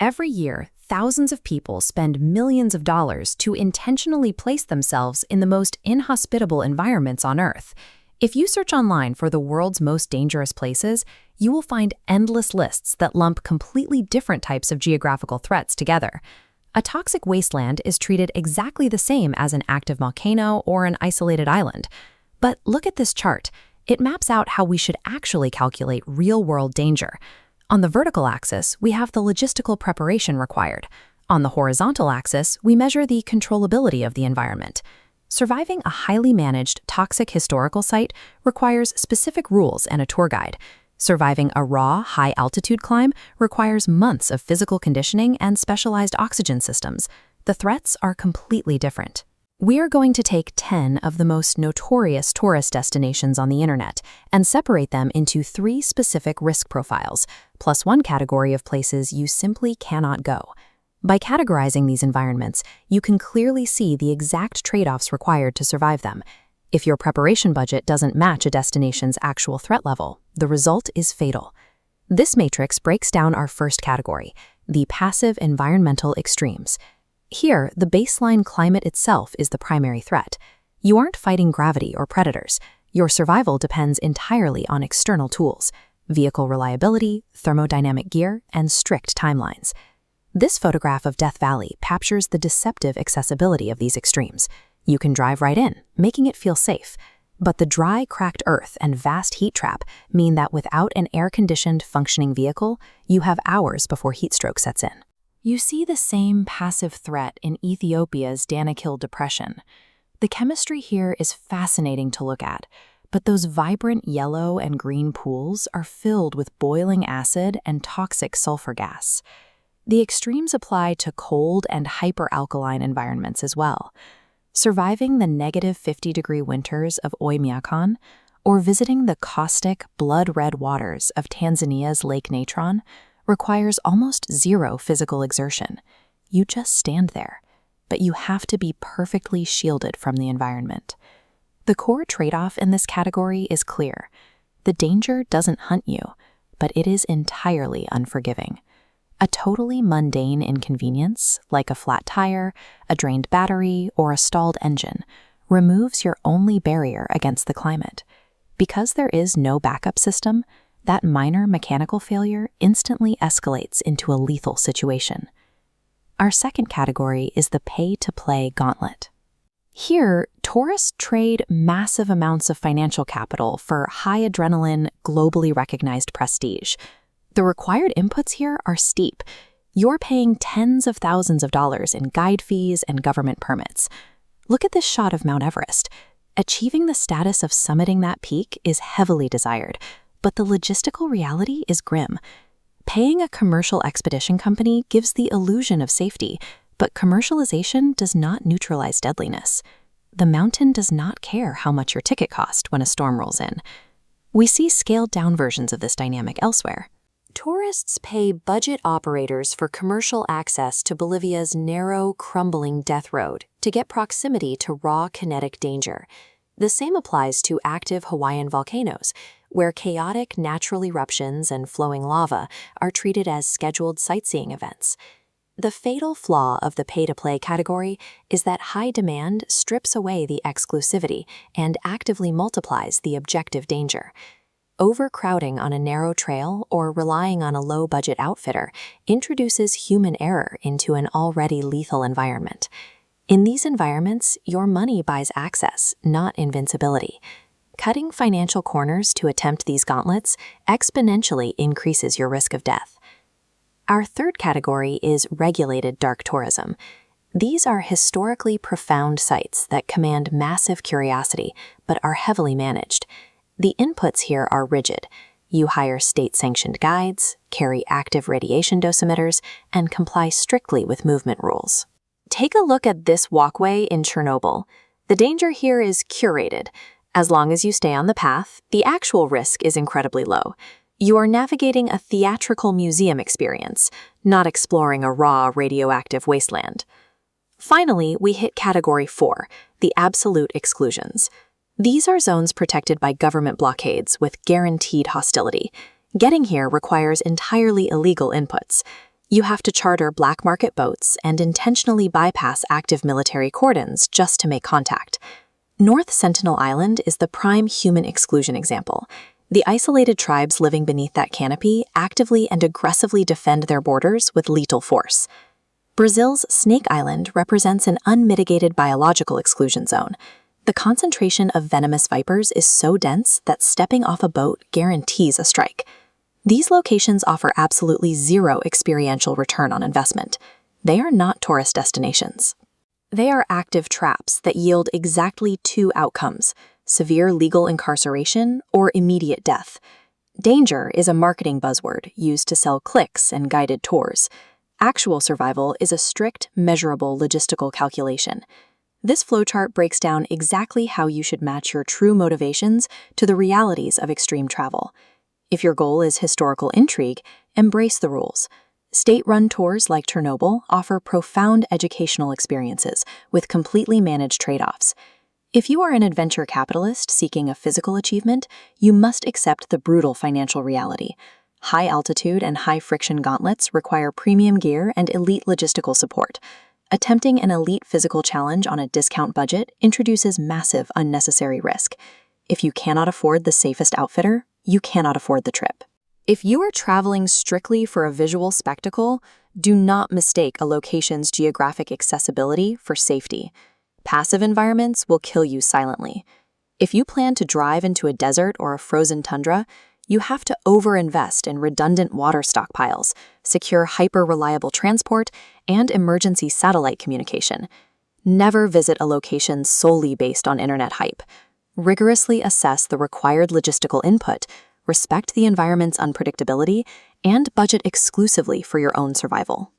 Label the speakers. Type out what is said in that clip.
Speaker 1: Every year, thousands of people spend millions of dollars to intentionally place themselves in the most inhospitable environments on Earth. If you search online for the world's most dangerous places, you will find endless lists that lump completely different types of geographical threats together. A toxic wasteland is treated exactly the same as an active volcano or an isolated island. But look at this chart. It maps out how we should actually calculate real-world danger. On the vertical axis, we have the logistical preparation required. On the horizontal axis, we measure the controllability of the environment. Surviving a highly managed, toxic historical site requires specific rules and a tour guide. Surviving a raw, high-altitude climb requires months of physical conditioning and specialized oxygen systems. The threats are completely different. We are going to take 10 of the most notorious tourist destinations on the internet and separate them into 3 specific risk profiles, plus 1 category of places you simply cannot go. By categorizing these environments, you can clearly see the exact trade-offs required to survive them. If your preparation budget doesn't match a destination's actual threat level, the result is fatal. This matrix breaks down our first category, the passive environmental extremes. Here, the baseline climate itself is the primary threat. You aren't fighting gravity or predators. Your survival depends entirely on external tools, vehicle reliability, thermodynamic gear, and strict timelines. This photograph of Death Valley captures the deceptive accessibility of these extremes. You can drive right in, making it feel safe. But the dry, cracked earth and vast heat trap mean that without an air-conditioned, functioning vehicle, you have hours before heat stroke sets in. You see the same passive threat in Ethiopia's Danakil Depression. The chemistry here is fascinating to look at, but those vibrant yellow and green pools are filled with boiling acid and toxic sulfur gas. The extremes apply to cold and hyperalkaline environments as well. Surviving the negative 50-degree winters of Oymyakon, or visiting the caustic, blood-red waters of Tanzania's Lake Natron, requires almost zero physical exertion. You just stand there, but you have to be perfectly shielded from the environment. The core trade-off in this category is clear. The danger doesn't hunt you, but it is entirely unforgiving. A totally mundane inconvenience, like a flat tire, a drained battery, or a stalled engine, removes your only barrier against the climate. Because there is no backup system, that minor mechanical failure instantly escalates into a lethal situation. Our second category is the pay-to-play gauntlet. Here, tourists trade massive amounts of financial capital for high-adrenaline, globally recognized prestige. The required inputs here are steep. You're paying tens of thousands of dollars in guide fees and government permits. Look at this shot of Mount Everest. Achieving the status of summiting that peak is heavily desired, but the logistical reality is grim. Paying a commercial expedition company gives the illusion of safety, but commercialization does not neutralize deadliness. The mountain does not care how much your ticket cost when a storm rolls in. We see scaled-down versions of this dynamic elsewhere. Tourists pay budget operators for commercial access to Bolivia's narrow, crumbling death road to get proximity to raw kinetic danger. The same applies to active Hawaiian volcanoes, where chaotic natural eruptions and flowing lava are treated as scheduled sightseeing events. The fatal flaw of the pay-to-play category is that high demand strips away the exclusivity and actively multiplies the objective danger. Overcrowding on a narrow trail or relying on a low-budget outfitter introduces human error into an already lethal environment. In these environments, your money buys access, not invincibility. Cutting financial corners to attempt these gauntlets exponentially increases your risk of death. Our third category is regulated dark tourism. These are historically profound sites that command massive curiosity, but are heavily managed. The inputs here are rigid. You hire state-sanctioned guides, carry active radiation dosimeters, and comply strictly with movement rules. Take a look at this walkway in Chernobyl. The danger here is curated. As long as you stay on the path, the actual risk is incredibly low. You are navigating a theatrical museum experience, not exploring a raw radioactive wasteland. Finally, we hit Category 4, the absolute exclusions. These are zones protected by government blockades with guaranteed hostility. Getting here requires entirely illegal inputs. You have to charter black market boats and intentionally bypass active military cordons just to make contact. North Sentinel Island is the prime human exclusion example. The isolated tribes living beneath that canopy actively and aggressively defend their borders with lethal force. Brazil's Snake Island represents an unmitigated biological exclusion zone. The concentration of venomous vipers is so dense that stepping off a boat guarantees a strike. These locations offer absolutely zero experiential return on investment. They are not tourist destinations. They are active traps that yield exactly two outcomes: severe legal incarceration or immediate death. Danger is a marketing buzzword used to sell clicks and guided tours. Actual survival is a strict, measurable logistical calculation. This flowchart breaks down exactly how you should match your true motivations to the realities of extreme travel. If your goal is historical intrigue, embrace the rules. State-run tours like Chernobyl offer profound educational experiences with completely managed trade-offs. If you are an adventure capitalist seeking a physical achievement, you must accept the brutal financial reality. High-altitude and high-friction gauntlets require premium gear and elite logistical support. Attempting an elite physical challenge on a discount budget introduces massive unnecessary risk. If you cannot afford the safest outfitter, you cannot afford the trip. If you are traveling strictly for a visual spectacle, do not mistake a location's geographic accessibility for safety. Passive environments will kill you silently. If you plan to drive into a desert or a frozen tundra, you have to overinvest in redundant water stockpiles, secure hyper-reliable transport, and emergency satellite communication. Never visit a location solely based on internet hype. Rigorously assess the required logistical input, respect the environment's unpredictability, and budget exclusively for your own survival.